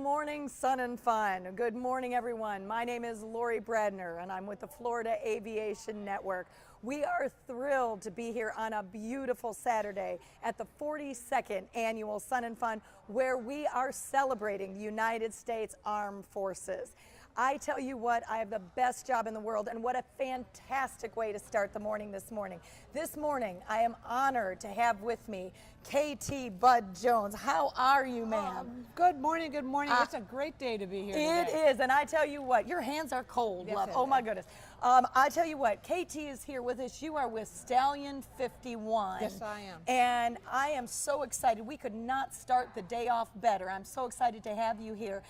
morning, Sun and Fun. Good morning, everyone. My name is Lori Bradner, and I'm with the Florida Aviation Network. We are thrilled to be here on a beautiful Saturday at the 42nd Annual Sun and Fun, where we are celebrating the United States Armed Forces. I tell you what, I have the best job in the world, and what a fantastic way to start the morning this morning. This morning, I am honored to have with me KT Buddle Jones. How are you, ma'am? Good morning, good morning. It's a great day to be here It today. is, and I tell you what, your hands are cold, Yes, love. they Oh are. my goodness. I tell you what, KT is here with us. You are with Stallion51. Yes, I am. And I am so excited. We could not start the day off better. I'm so excited to have you here.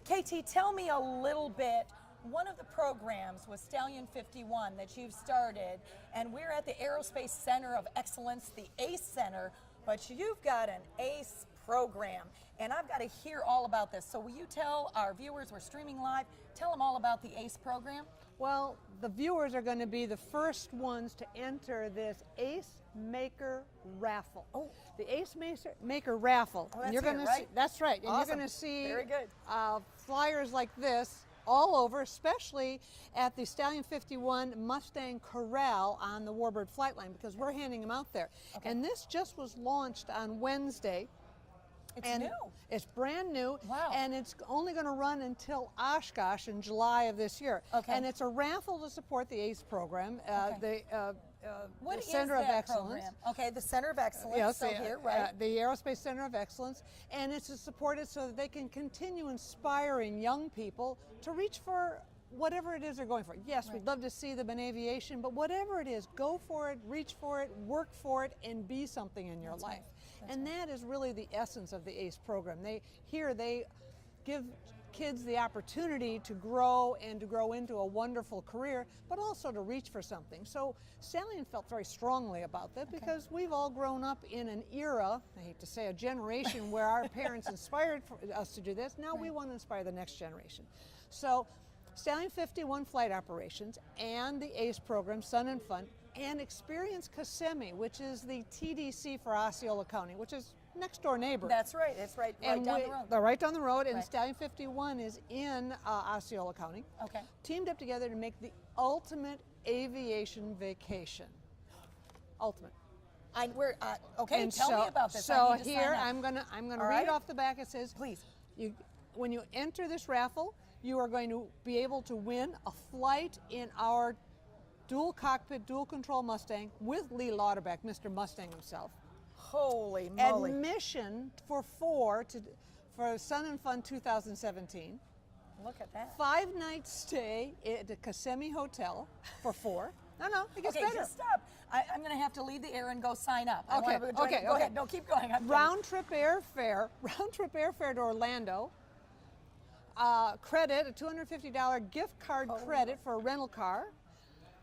KT, tell me a little bit. One of the programs was Stallion51 that you've started, and we're at the Aerospace Center of Excellence, the ACE Center, but you've got an ACE program, and I've got to hear all about this. So will you tell our viewers, we're streaming live, tell them all about the ACE program? Well, the viewers are going to be the first ones to enter this Ace Maker raffle. Oh. The Ace Maker raffle. Oh, that's you're here, gonna right? see, that's right. And Awesome. you're going to see Very good. flyers like this all over, especially at the Stallion51 Mustang Corral on the Warbird flight line, because we're handing them out there. Okay. And this just was launched on Wednesday. It's and new. It's brand new. Wow. And it's only going to run until Oshkosh in July of this year. Okay. And it's a raffle to support the ACE program, Okay. What the is Center that of Excellence. program? Okay, the Center of Excellence. Yes, so here, right? the Aerospace Center of Excellence, and it's to support it so that they can continue inspiring young people to reach for whatever it is they're going for. Yes, Right. we'd love to see them in aviation, but whatever it is, go for it, reach for it, work for it, and be something in your That's life. right. That's And that is really the essence of the ACE program. They give kids the opportunity to grow and to grow into a wonderful career, but also to reach for something. So Stallion felt very strongly about that because we've all grown up in an era, I hate to say a generation, where our parents inspired us to do this. Now we want to inspire the next generation. So Stallion51 flight operations and the ACE program, Sun and Fun, and Experience Kissimmee, which is the TDC for Osceola County, which is next door neighbor. That's right. It's right down the road. They're right down the road, and Right. Stallion51 is in Osceola County. Okay. Teamed up together to make the ultimate aviation vacation. Ultimate. Okay, And tell me about this. I So need to sign here up. I'm gonna All read right. off the back. It says, Please. when you enter this raffle, you are going to be able to win a flight in our dual cockpit, dual control Mustang with Lee Lauterbach, Mr. Mustang himself. Holy moly. Admission for four for Sun and Fun 2017. Look at that. 5-night stay at the Kissimmee Hotel for four. No, it gets Okay, better. just stop. I'm going to have to leave the air and go sign up. I Okay, wanna go okay, Go okay. ahead. No, keep going. I'm Round trip airfare to Orlando. Credit, a $250 gift card credit for a rental car,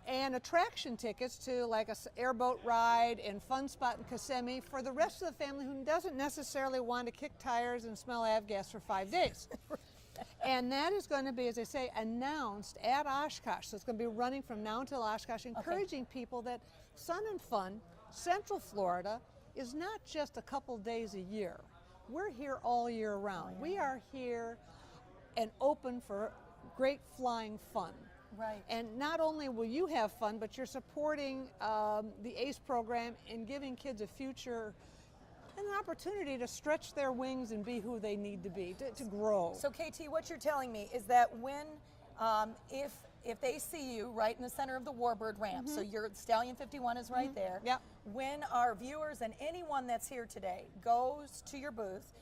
and attraction tickets to like a airboat ride and fun spot in Kissimmee for the rest of the family who doesn't necessarily want to kick tires and smell avgas for 5 days. And that is going to be, as I say, announced at Oshkosh. So it's going to be running from now until Oshkosh, encouraging people that Sun and Fun, Central Florida, is not just a couple days a year. We're here all year round. We are here and open for great flying fun. Right. And not only will you have fun, but you're supporting the ACE program and giving kids a future and an opportunity to stretch their wings and be who they need to be, to grow. So KT, what you're telling me is that when, if they see you right in the center of the Warbird ramp, so your Stallion51 is right there. Yep. When our viewers and anyone that's here today goes to your booth,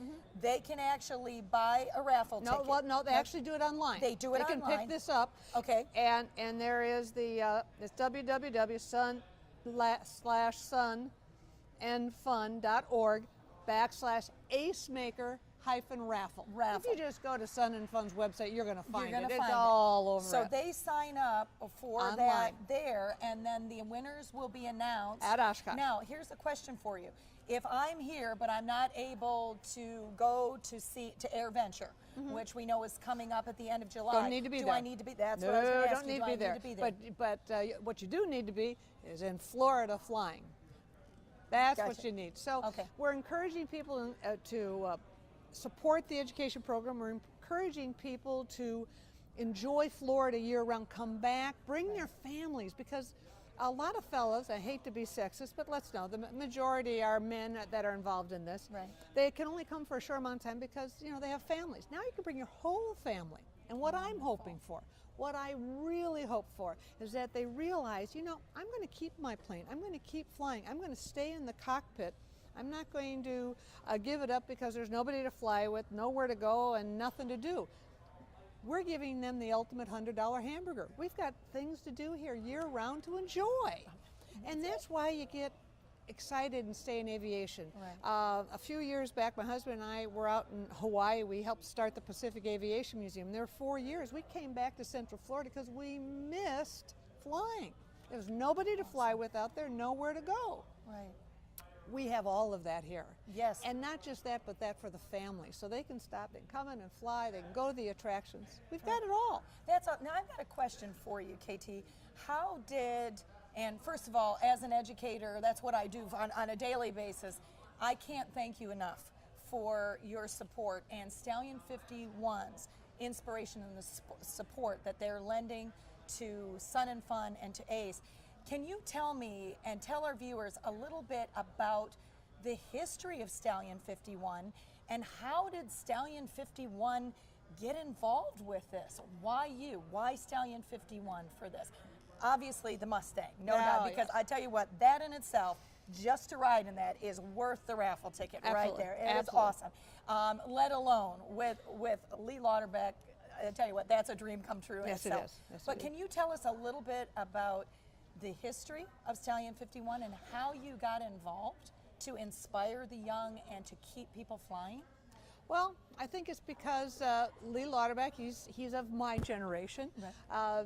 they can actually buy a raffle ticket. No, they actually do it online. They do it They can online. pick this up. Okay. And there is it's www.sunandfun.org/acemaker-raffle. If you just go to Sun and Fun's website, you're going to find it. It's all over So it. they sign up for that Online. there, and then the winners will be announced At Oshkosh. Now, here's a question for you. If I'm here, but I'm not able to go to Air Venture, which we know is coming up at the end of July, Don't need to be do there. I need to be? That's No, what I was going to ask don't you. need Do to I be there. need to be there? But what you do need to be is in Florida flying. That's what Gotcha. you need. So Okay. we're encouraging people to support the education program. We're encouraging people to enjoy Florida year-round, come back, bring their families, because a lot of fellows, I hate to be sexist, but let's know, the majority are men that are involved in this. Right. They can only come for a short amount of time because, you know, they have families. Now you can bring your whole family. And what I'm hoping for, what I really hope for, is that they realize, you know, I'm going to keep my plane. I'm going to keep flying. I'm going to stay in the cockpit. I'm not going to give it up because there's nobody to fly with, nowhere to go, and nothing to do. We're giving them the ultimate $100 hamburger. We've got things to do here year-round to enjoy. And that's why you get excited and stay in aviation. Right. A few years back, my husband and I were out in Hawaii. We helped start the Pacific Aviation Museum. There were 4 years. We came back to Central Florida because we missed flying. There was nobody to fly with out there, nowhere to go. Right. We have all of that here. Yes. And not just that, but that for the family. So they can stop, they can come in and fly, they can go to the attractions. We've got it all. That's all. Now I've got a question for you, KT. How did, and first of all, as an educator, that's what I do on a daily basis. I can't thank you enough for your support and Stallion51's inspiration and the support that they're lending to Sun and Fun and to ACE. Can you tell me and tell our viewers a little bit about the history of Stallion51 and how did Stallion51 get involved with this? Why you? Why Stallion51 for this? Obviously the Mustang, no doubt, because I tell you what, that in itself, just to ride in that is worth the raffle ticket. Absolutely. Right there. It is awesome. Let alone with Lee Lauterbach, I tell you what, that's a dream come true in itself. It is. Yes, but can you tell us a little bit about the history of Stallion51 and how you got involved to inspire the young and to keep people flying? Well, I think it's because Lee Lauterbach, he's of my generation, Right.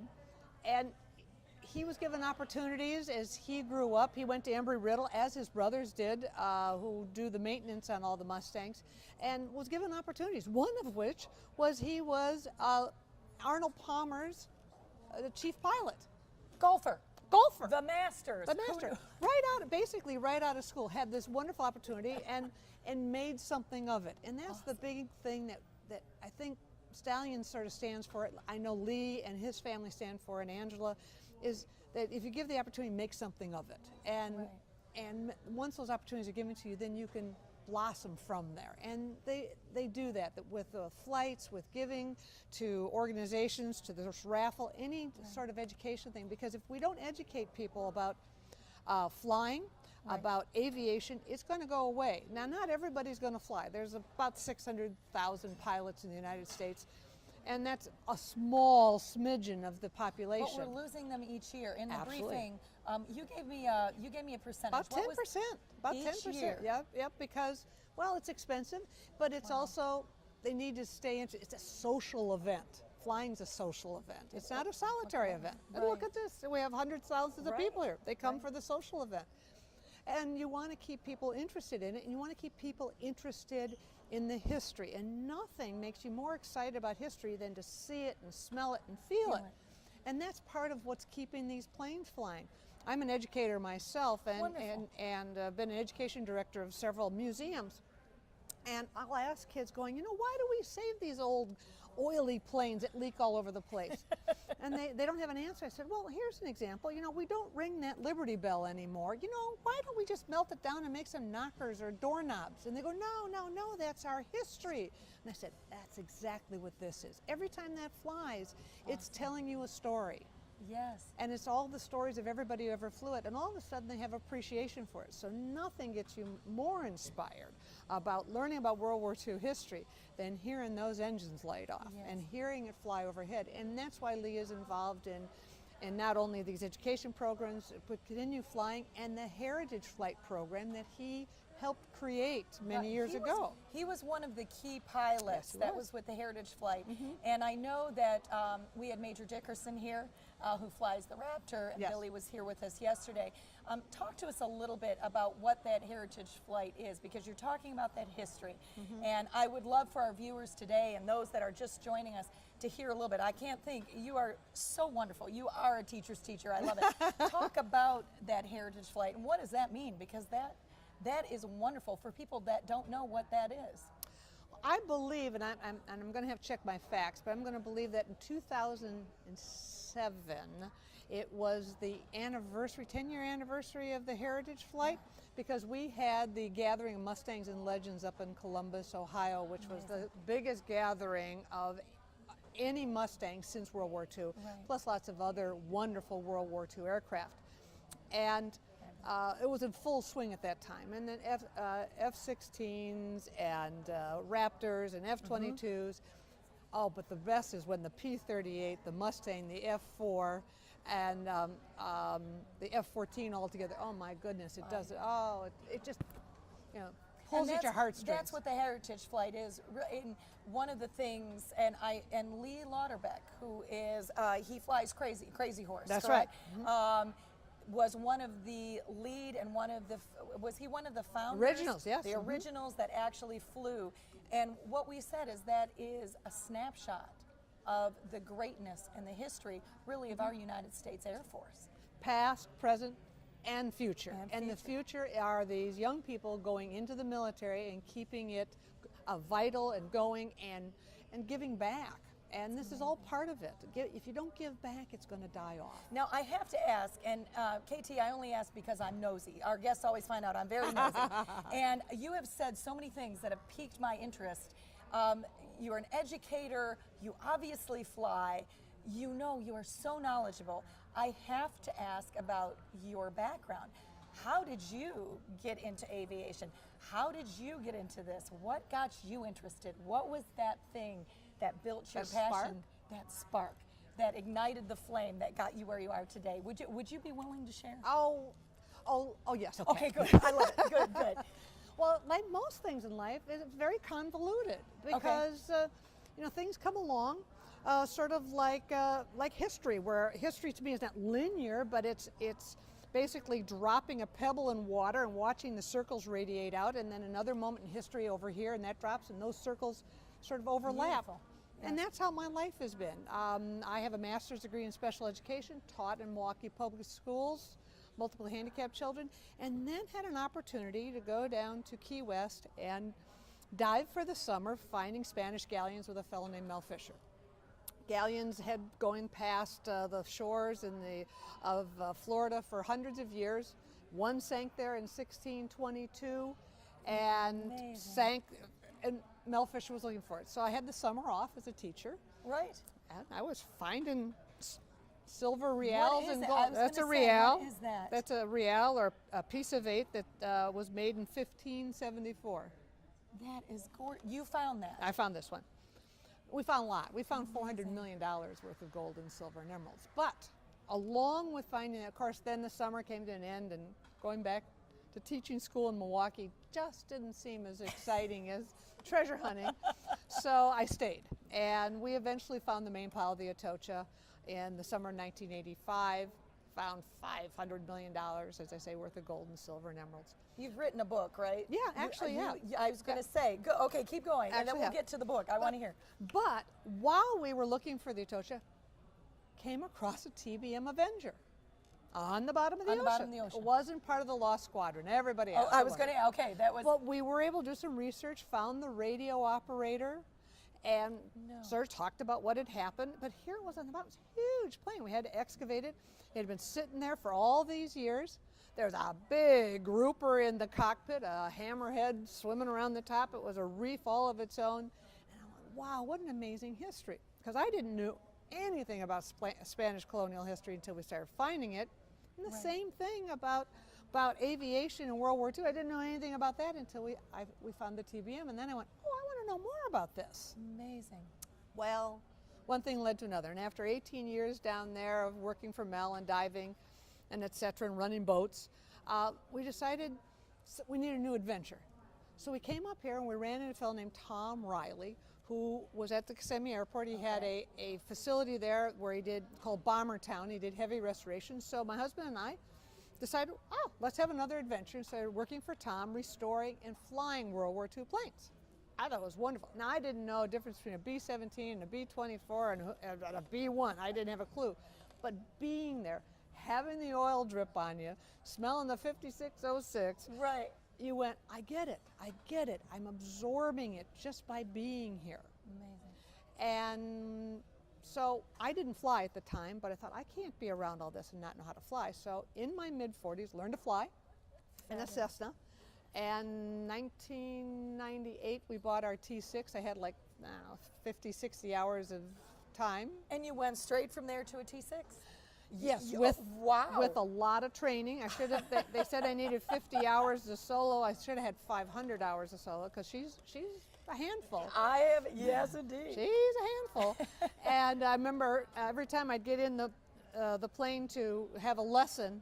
And he was given opportunities as he grew up. He went to Embry-Riddle, as his brothers did, who do the maintenance on all the Mustangs, and was given opportunities, one of which was he was Arnold Palmer's chief pilot. Golfer. The Masters. The Master. Basically right out of school, had this wonderful opportunity and made something of it. And that's the big thing that I think Stallion sort of stands for. I know Lee and his family stand for, and Angela, is that if you give the opportunity, make something of it. And once those opportunities are given to you, then you can blossom from there. And they do that with flights, with giving to organizations, to this raffle, any sort of education thing. Because if we don't educate people about flying, about aviation, it's going to go away. Now, not everybody's going to fly. There's about 600,000 pilots in the United States, and that's a small smidgen of the population. But we're losing them each year. In the Absolutely. briefing, you gave me a percentage. About 10%. About 10%. Year? Yep. Because, well, it's expensive, but it's also, they need to stay into. It's a social event. Flying's a social event. It's not a solitary event. And look at this. We have hundreds of thousands of people here. They come for the social event. And you want to keep people interested in it, and you want to keep people interested in the history. And nothing makes you more excited about history than to see it and smell it and feel it. And that's part of what's keeping these planes flying. I'm an educator myself and been an education director of several museums. And I'll ask kids going, you know, why do we save these old oily planes that leak all over the place? And they don't have an answer. I said, well, here's an example. You know, we don't ring that Liberty Bell anymore. You know, why don't we just melt it down and make some knockers or doorknobs? And they go, no, that's our history. And I said, that's exactly what this is. Every time that flies, it's telling you a story. Yes. And it's all the stories of everybody who ever flew it, and all of a sudden they have appreciation for it. So nothing gets you more inspired about learning about World War II history than hearing those engines light off and hearing it fly overhead. And that's why Lee is involved in not only these education programs, but continue flying, and the Heritage Flight program that he helped create many years ago. He was one of the key pilots that was with the Heritage Flight. And I know that we had Major Dickerson here, who flies the Raptor, and Billy was here with us yesterday. Talk to us a little bit about what that Heritage Flight is, because you're talking about that history. And I would love for our viewers today and those that are just joining us to hear a little bit. I can't think, you are so wonderful. You are a teacher's teacher. I love it. Talk about that Heritage Flight and what does that mean, because that is wonderful for people that don't know what that is. I believe, and I'm going to have to check my facts, but I'm going to believe that in 2007, it was the anniversary, 10-year anniversary of the Heritage Flight, because we had the gathering of Mustangs and Legends up in Columbus, Ohio, which was the biggest gathering of any Mustang since World War II, plus lots of other wonderful World War II aircraft. And it was in full swing at that time. And then F-16s and Raptors and F-22s. Oh, but the best is when the P-38, the Mustang, the F-4, and the F-14 all together. Oh my goodness, it does it. Oh, it just, you know, pulls at your heartstrings. That's what the Heritage Flight is. And one of the things, and Lee Lauterbach, who is, he flies Crazy Horse. That's correct? right. Was one of the lead and one of the, was he one of the founders? Originals, yes. The originals that actually flew. And what we said is that is a snapshot of the greatness and the history, really, of our United States Air Force. Past, present, and future. And the future are these young people going into the military and keeping it vital and going and giving back. And this is all part of it. If you don't give back, it's going to die off. Now, I have to ask, and KT, I only ask because I'm nosy. Our guests always find out I'm very nosy. And you have said so many things that have piqued my interest. You're an educator, you obviously fly, you know you are so knowledgeable. I have to ask about your background. How did you get into aviation? How did you get into this? What got you interested? What was that thing that built your passion, that spark, that ignited the flame that got you where you are today? Would you be willing to share? Oh yes. Okay, good. I love it. Good. Well, like most things in life, it's very convoluted because you know, things come along, sort of like history, where history to me is not linear, but it's basically dropping a pebble in water and watching the circles radiate out, and then another moment in history over here, and that drops, and those circles sort of overlap. Beautiful. And that's how my life has been. I have a master's degree in special education, taught in Milwaukee public schools, multiple handicapped children, and then had an opportunity to go down to Key West and dive for the summer, finding Spanish galleons with a fellow named Mel Fisher. Galleons had going past the shores of Florida for hundreds of years. One sank there in 1622 and sank, and Mel Fisher was looking for it. So I had the summer off as a teacher. Right. And I was finding silver reals and gold. That's a real. What is that? That's a real, or a piece of 8 that was made in 1574. That is gorgeous. You found that? I found this one. We found a lot. We found $400 million worth of gold and silver and emeralds. But along with finding it, of course, then the summer came to an end, and going back to teaching school in Milwaukee just didn't seem as exciting as treasure hunting. So I stayed. And we eventually found the main pile of the Atocha in the summer of 1985. Found $500 million, as I say, worth of gold and silver and emeralds. You've written a book, right? Yeah, actually, yeah. I was going to say, okay, keep going, and then we'll get to the book. I want to hear. But while we were looking for the Atocha, came across a TBM Avenger on the bottom of the ocean. It wasn't part of the Lost Squadron. Everybody else. Oh, I was going to, okay, that was. Well, we were able to do some research, found the radio operator, and sort of talked about what had happened. But here it was on the bottom. It was a huge plane. We had to excavate it. It had been sitting there for all these years. There's a big grouper in the cockpit, a hammerhead swimming around the top. It was a reef all of its own. And I went, wow, what an amazing history. Because I didn't know anything about Spanish colonial history until we started finding it. And the same thing about aviation in World War II. I didn't know anything about that until we found the TBM. And then I went, oh, I want to know more about this. Amazing. Well, one thing led to another. And after 18 years down there of working for Mel and diving and et cetera and running boats, we decided we needed a new adventure. So we came up here and we ran into a fellow named Tom Riley, who was at the Kissimmee Airport. He had a facility there where he did, called Bomber Town. He did heavy restoration. So my husband and I decided, oh, let's have another adventure, and started working for Tom, restoring and flying World War II planes. I thought it was wonderful. Now, I didn't know the difference between a B-17 and a B-24 and a B-1. I didn't have a clue. But being there, having the oil drip on you, smelling the 5606, right, you went, I get it, I'm absorbing it just by being here. Amazing. And so I didn't fly at the time, but I thought, I can't be around all this and not know how to fly. So in my mid-40s, learned to fly in a Cessna. And 1998, we bought our T6. I had like, I don't know, 50, 60 hours of time. And you went straight from there to a T6? Yes, wow. with a lot of training. I should have. They said I needed 50 hours of solo. I should have had 500 hours of solo because she's a handful. Yes, indeed. She's a handful. And I remember every time I'd get in the plane to have a lesson,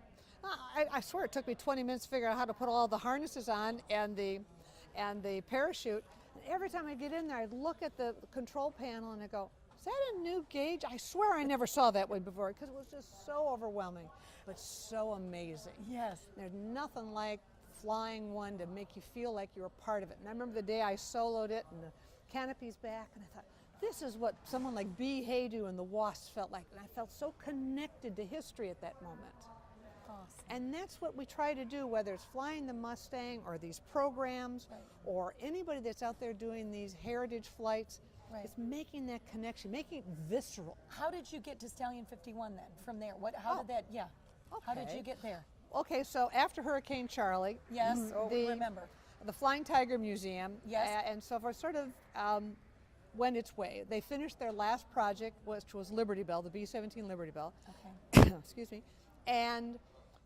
I swear it took me 20 minutes to figure out how to put all the harnesses on and the parachute. And every time I get in there, I'd look at the control panel and I go, is that a new gauge? I swear I never saw that one before because it was just so overwhelming, but so amazing. Yes. There's nothing like flying one to make you feel like you're a part of it. And I remember the day I soloed it and the canopy's back, and I thought, this is what someone like B. Haydu and the Wasps felt like. And I felt so connected to history at that moment. Awesome. And that's what we try to do, whether it's flying the Mustang or these programs, right, or anybody that's out there doing these heritage flights. Right. It's making that connection, making it visceral. How did you get to Stallion51 then? From there, how did that? Yeah. Okay. How did you get there? Okay, so after Hurricane Charlie, yes, remember the Flying Tiger Museum, yes, and so forth, sort of went its way. They finished their last project, which was Liberty Bell, the B-17 Liberty Bell. Okay. Excuse me, and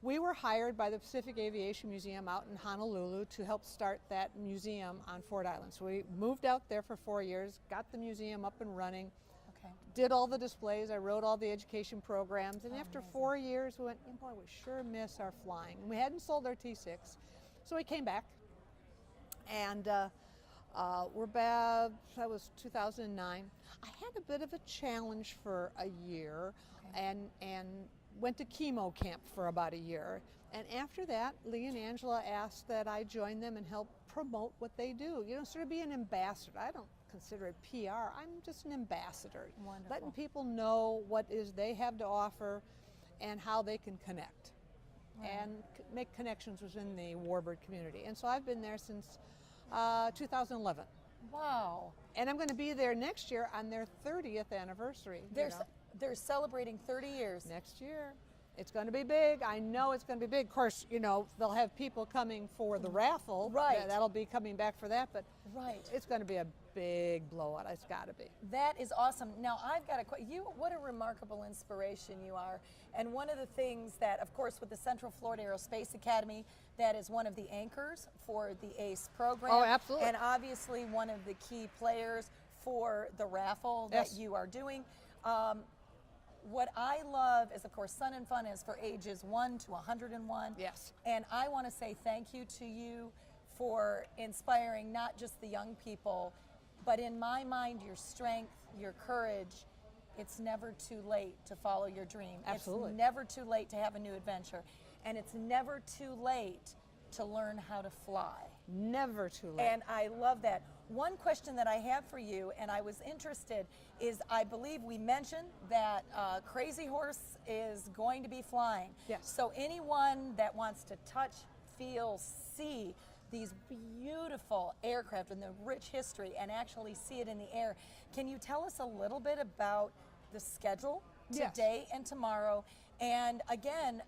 we were hired by the Pacific Aviation Museum out in Honolulu to help start that museum on Ford Island. So we moved out there for 4 years, got the museum up and running, okay, did all the displays, I wrote all the education programs, and after amazing. 4 years we went, boy, we sure miss our flying. We hadn't sold our T6, so we came back, and we're back, that was 2009. I had a bit of a challenge for a year, okay, and went to chemo camp for about a year. And after that, Lee and Angela asked that I join them and help promote what they do. You know, sort of be an ambassador. I don't consider it PR. I'm just an ambassador. Wonderful. Letting people know what is they have to offer and how they can connect, right, and make connections within the Warbird community. And so I've been there since 2011. Wow. And I'm going to be there next year on their 30th anniversary. They're celebrating 30 years. Next year. It's going to be big. I know it's going to be big. Of course, you know, they'll have people coming for the raffle. Right. That'll be coming back for that, but right, it's going to be a big blowout. It's got to be. That is awesome. Now I've got what a remarkable inspiration you are. And one of the things that, of course, with the Central Florida Aerospace Academy, that is one of the anchors for the ACE program. Oh, absolutely. And obviously one of the key players for the raffle that yes, you are doing. What I love is, of course, Sun and Fun is for ages 1 to 101. Yes. And I want to say thank you to you for inspiring not just the young people, but in my mind, your strength, your courage. It's never too late to follow your dream. Absolutely. It's never too late to have a new adventure. And it's never too late to learn how to fly. Never too late. And I love that. One question that I have for you, and I was interested, is I believe we mentioned that Crazy Horse is going to be flying. Yes. So anyone that wants to touch, feel, see these beautiful aircraft and the rich history and actually see it in the air, can you tell us a little bit about the schedule today and tomorrow? And again,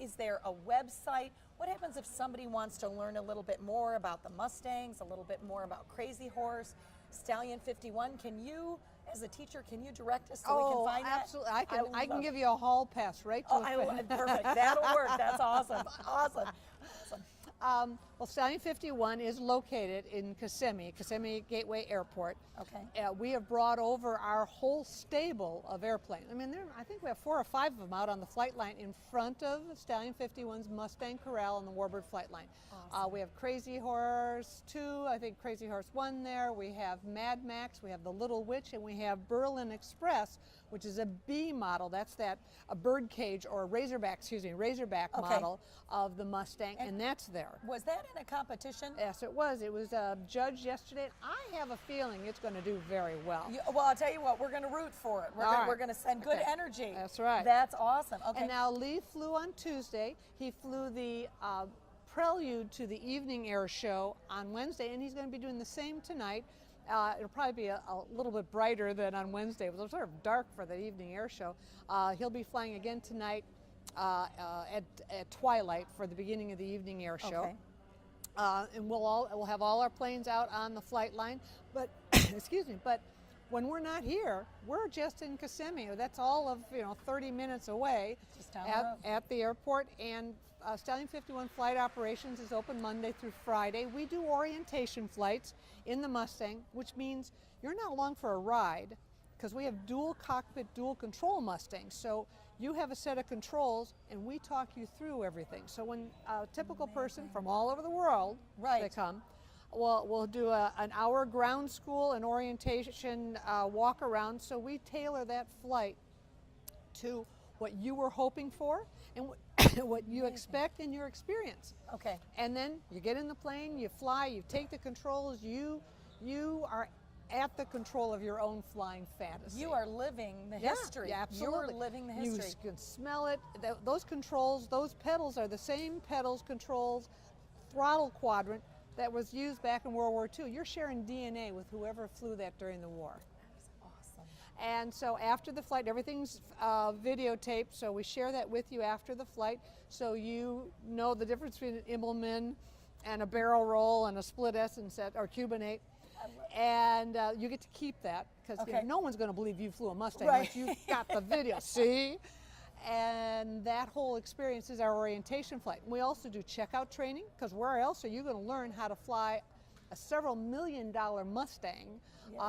is there a website? What happens if somebody wants to learn a little bit more about the Mustangs, a little bit more about Crazy Horse, Stallion51? Can you, as a teacher, can you direct us so we can find absolutely. that? I can give you a hall pass right to it. Perfect. That'll work. That's awesome. Awesome. Well, Stallion51 is located in Kissimmee Gateway Airport. Okay. We have brought over our whole stable of airplanes. I mean, I think we have 4 or 5 of them out on the flight line in front of Stallion51's Mustang Corral on the Warbird flight line. Awesome. We have Crazy Horse 2, I think Crazy Horse 1 there. We have Mad Max, we have the Little Witch, and we have Berlin Express, which is a B model. That's a bird cage or a Razorback model of the Mustang, and that's there. Was that in a competition? Yes, it was. It was judged yesterday. I have a feeling it's going to do very well. Well, I'll tell you what, we're going to root for it. We're going to send good energy. That's right. That's awesome. Okay. And now Lee flew on Tuesday. He flew the prelude to the evening air show on Wednesday, and he's going to be doing the same tonight. It'll probably be a little bit brighter than on Wednesday. It was sort of dark for the evening air show. He'll be flying again tonight at twilight for the beginning of the evening air show. Okay. And we'll have all our planes out on the flight line. But excuse me. But when we're not here, we're just in Kissimmee. That's all of 30 minutes away Just down the road. at the airport. And Stallion51 flight operations is open Monday through Friday. We do orientation flights in the Mustang, which means you're not along for a ride, because we have dual cockpit, dual control Mustangs. So you have a set of controls, and we talk you through everything. So when a typical person from all over the world they come, we'll do an hour ground school and orientation walk around. So we tailor that flight to what you were hoping for and what you expect in your experience. Okay. And then you get in the plane, you fly, you take the controls, you are at the control of your own flying fantasy. You are living the history. Yeah, absolutely. You're living the history. You can smell it. Those controls, those pedals are the same pedals, controls, throttle quadrant that was used back in World War II. You're sharing DNA with whoever flew that during the war. Awesome. And so after the flight, everything's videotaped, so we share that with you after the flight, so you know the difference between an Immelman and a barrel roll and a split Essen set or Cubanate. And you get to keep that, because no one's going to believe you flew a Mustang unless you got the video. See? And that whole experience is our orientation flight. We also do checkout training, because where else are you going to learn how to fly a several $million-dollar Mustang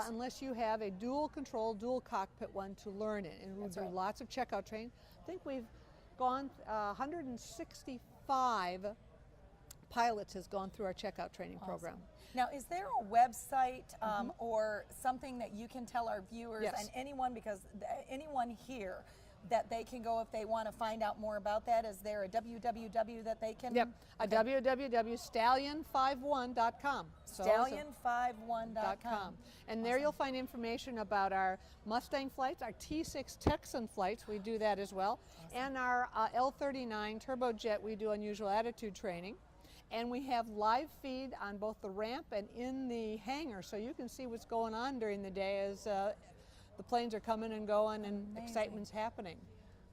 unless you have a dual control, dual cockpit one to learn it. And we do lots of checkout training. I think we've gone 165 pilots has gone through our checkout training program. Now, is there a website or something that you can tell our viewers and anyone, because anyone here, that they can go if they want to find out more about that? Is there a www that they can? Yep, a www.stallion51.com. Stallion51.com. And there you'll find information about our Mustang flights, our T6 Texan flights, we do that as well, and our L39 turbojet, we do unusual attitude training. And we have live feed on both the ramp and in the hangar, so you can see what's going on during the day as the planes are coming and going and excitement's happening.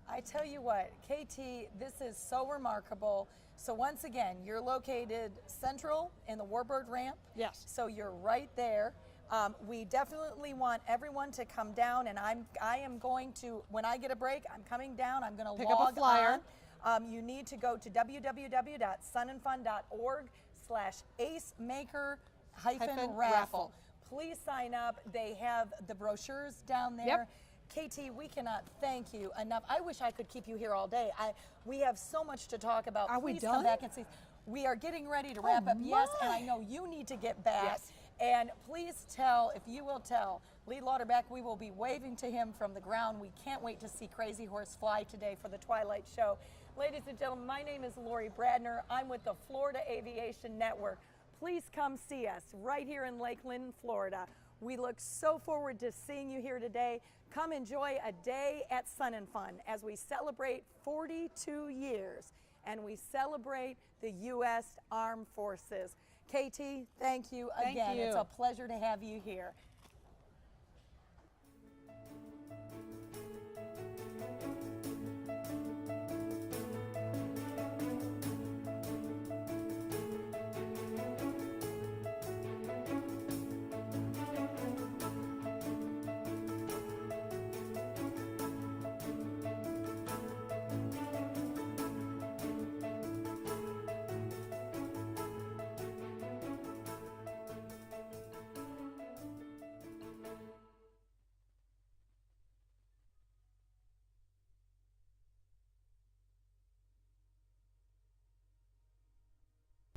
I tell you what, KT, this is so remarkable. So once again, you're located central in the Warbird ramp. Yes. So you're right there. We definitely want everyone to come down, and I am going to, when I get a break, I'm coming down, I'm going to log up a flyer. on. You need to go to www.sunandfun.org/acemaker-raffle. Please sign up. They have the brochures down there. KT, we cannot thank you enough. I wish I could keep you here all day. We have so much to talk about. Are we Please done? come back and see. We are getting ready to wrap up. Yes, and I know you need to get back. Yes. And please tell, if you will tell, Lee Lauterbach, we will be waving to him from the ground. We can't wait to see Crazy Horse fly today for the Twilight Show. Ladies and gentlemen, my name is Lori Bradner. I'm with the Florida Aviation Network. Please come see us right here in Lakeland, Florida. We look so forward to seeing you here today. Come enjoy a day at Sun and Fun as we celebrate 42 years and we celebrate the U.S. Armed Forces. KT, thank you again. Thank you. It's a pleasure to have you here.